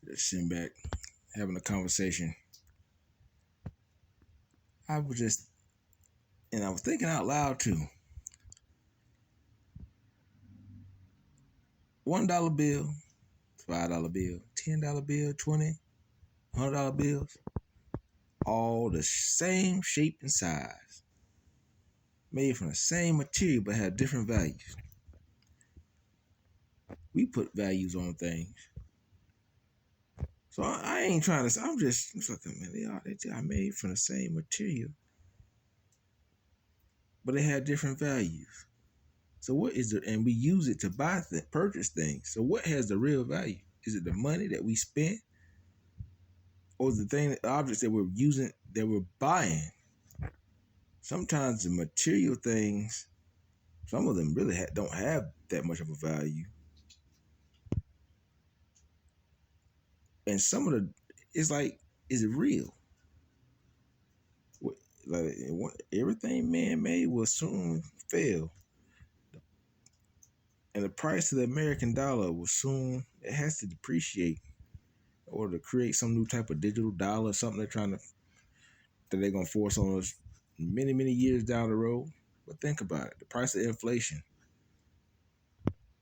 Just sitting back, having a conversation. I was just, and I was thinking out loud too. $1 bill, $5 bill, $10 bill, 20, $100 bills, all the same shape and size, made from the same material but have different values. We put values on things. So I ain't trying to. I'm just looking, man. They are made from the same material, but they have different values. So what is it? And we use it to purchase things. So what has the real value? Is it the money that we spent, or the the objects that we're using, that we're buying? Sometimes the material things, some of them really don't have that much of a value, and some of it's like, is it real? Like everything man made will soon fail, and the price of the American dollar will soon, it has to depreciate in order to create some new type of digital dollar, something that they're gonna force on us many, many years down the road. But think about it: the price of inflation.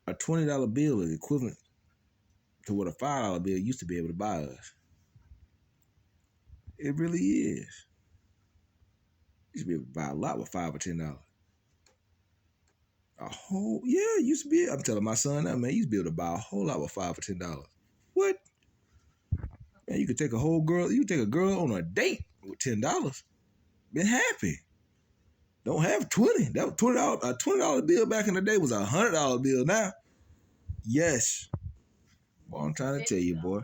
A $20 bill is equivalent to what a $5 bill used to be able to buy us. It really is. You used to be able to buy a lot with $5 or $10. A whole, yeah, used to be. I'm telling my son that, man, you used to be able to buy a whole lot with $5 or $10. What? Man, you could take a girl on a date with $10. Been happy. Don't have 20. That was $20. A $20 bill back in the day was a $100 bill now. Yes. Well, I'm trying to tell you, boy.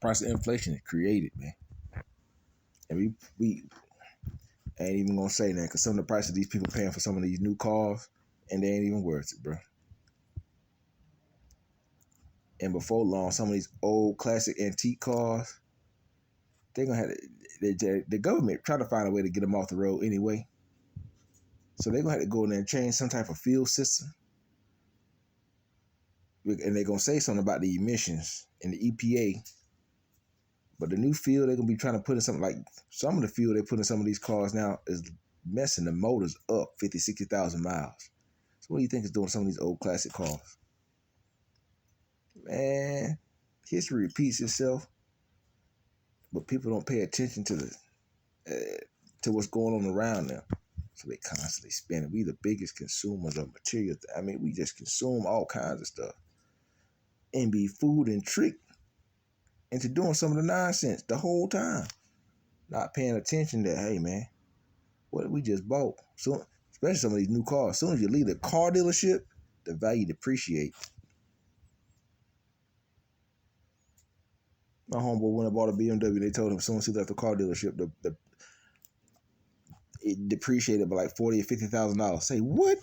Price of inflation is created, man. And we ain't even gonna say that, because some of the prices these people paying for some of these new cars, and they ain't even worth it, bro. And before long, some of these old classic antique cars, they're gonna have the government try to find a way to get them off the road anyway. So they're gonna have to go in there and change some type of fuel system. And they're gonna say something about the emissions and the EPA. But the new fuel they're gonna be trying to put in something, like some of the fuel they put in some of these cars now is messing the motors up 50, 60,000 miles. So what do you think is doing some of these old classic cars? Man, history repeats itself, but people don't pay attention to what's going on around them. So they constantly spending. We the biggest consumers of material. I mean, we just consume all kinds of stuff and be fooled and tricked into doing some of the nonsense the whole time, not paying attention that, hey man, what we just bought. So especially some of these new cars, as soon as you leave the car dealership, the value depreciates. My homeboy went and bought a BMW. They told him as soon as he left the car dealership, it depreciated by like $40,000 or $50,000. Say what?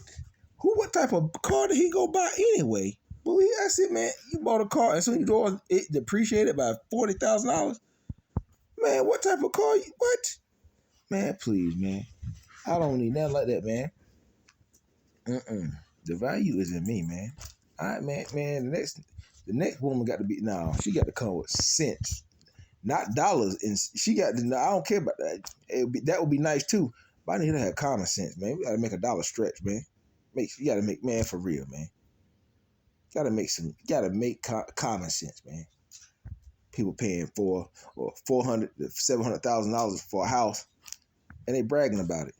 What type of car did he go buy anyway? Well, I said, man, you bought a car and as soon as you drove it depreciated by $40,000. Man, what type of car? What? Man, please, man. I don't need nothing like that, man. The value is in me, man. All right, man. The next woman got to be, she got to come with sense, not dollars. And she got to. I don't care about that. That would be nice too. But I need her to have common sense, man. We got to make a dollar stretch, man. You got to make, man, for real, man. Got to make common sense, man. People paying for $400,000 to $700,000 for a house, and they bragging about it.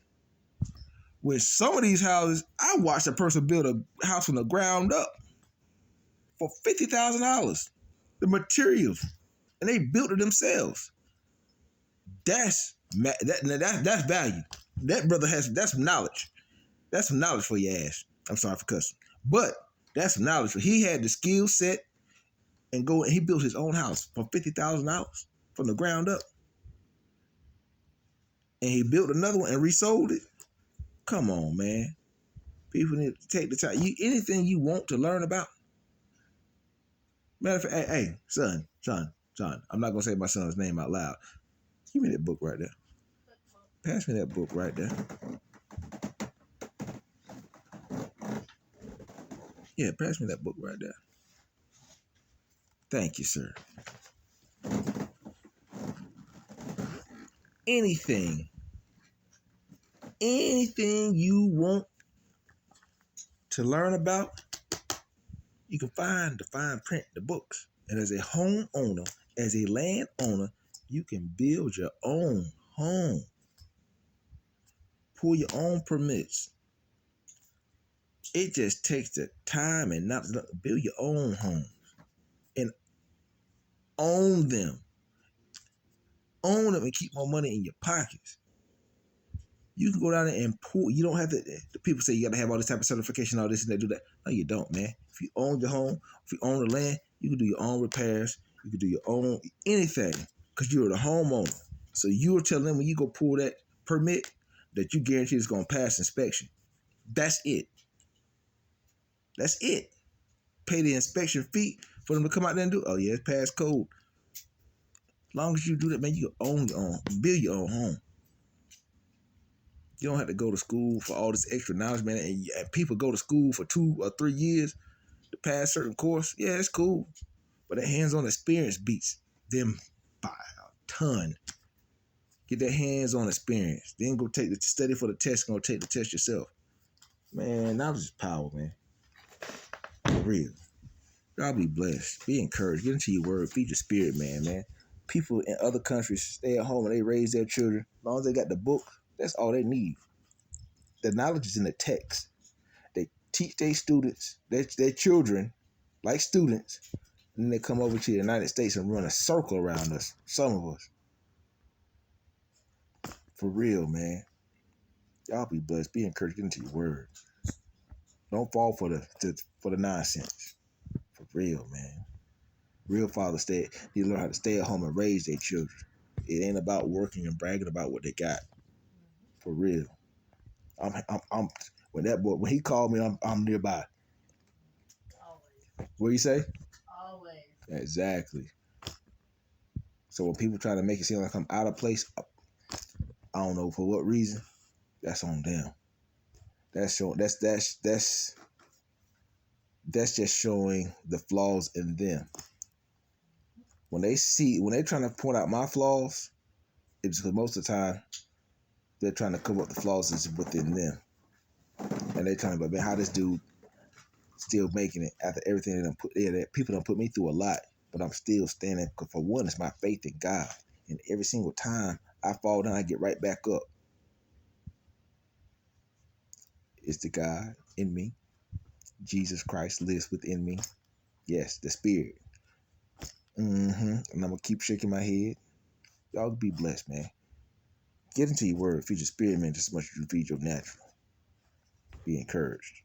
With some of these houses, I watched a person build a house from the ground up for $50,000. The materials, and they built it themselves. That's value. That brother that's some knowledge. That's some knowledge for your ass. I'm sorry for cussing, but that's some knowledge. He had the skill set and he built his own house for $50,000 from the ground up, and he built another one and resold it. Come on, man. People need to take the time. Anything you want to learn about. Matter of fact, hey, son. I'm not gonna say my son's name out loud. Give me that book right there. Pass me that book right there. Yeah, pass me that book right there. Thank you, sir. Anything you want to learn about, you can find the fine print, the books. And as a homeowner, as a landowner, you can build your own home, pull your own permits. It just takes the time and not build your own homes and own them. Own them and keep more money in your pockets. You can go down there and pull. You don't have to. The people say you got to have all this type of certification, all this and that, do that. No, you don't, man. If you own your home, if you own the land, you can do your own repairs. You can do your own anything because you're the homeowner. So you're telling them when you go pull that permit that you guarantee it's going to pass inspection. That's it. That's it. Pay the inspection fee for them to come out there and do. Oh yeah, it's past code. As long as you do that, man, you can own your own, build your own home. You don't have to go to school for all this extra knowledge, man. And people go to school for 2 or 3 years to pass certain course. Yeah, it's cool. But that hands-on experience beats them by a ton. Get that hands-on experience. Then go take the study for the test. Go take the test yourself. Man, knowledge is power, man. For real. Y'all be blessed. Be encouraged. Get into your word. Feed your spirit, man. People in other countries stay at home and they raise their children. As long as they got the book, that's all they need. The knowledge is in the text. They teach their students, their children, like students, and then they come over to the United States and run a circle around us, some of us. For real, man. Y'all be blessed. Be encouraged. Get into your word. Don't fall for the nonsense. For real, man. Real fathers need to learn how to stay at home and raise their children. It ain't about working and bragging about what they got. For real. I'm when that boy when he called me, I'm nearby. Always. What do you say? Always. Exactly. So when people try to make it seem like I'm out of place, I don't know for what reason. That's on them. That's just showing the flaws in them. When they're trying to point out my flaws, it's because most of the time they're trying to cover up the flaws that's within them. And they're trying to, man, how this dude still making it after everything that people done put me through a lot, but I'm still standing. Because for one, it's my faith in God. And every single time I fall down, I get right back up. It's the God in me. Jesus Christ lives within me. Yes, the Spirit. And I'm going to keep shaking my head. Y'all be blessed, man. Get into your word. Feed your spirit, man, just as much as you feed your natural. Be encouraged.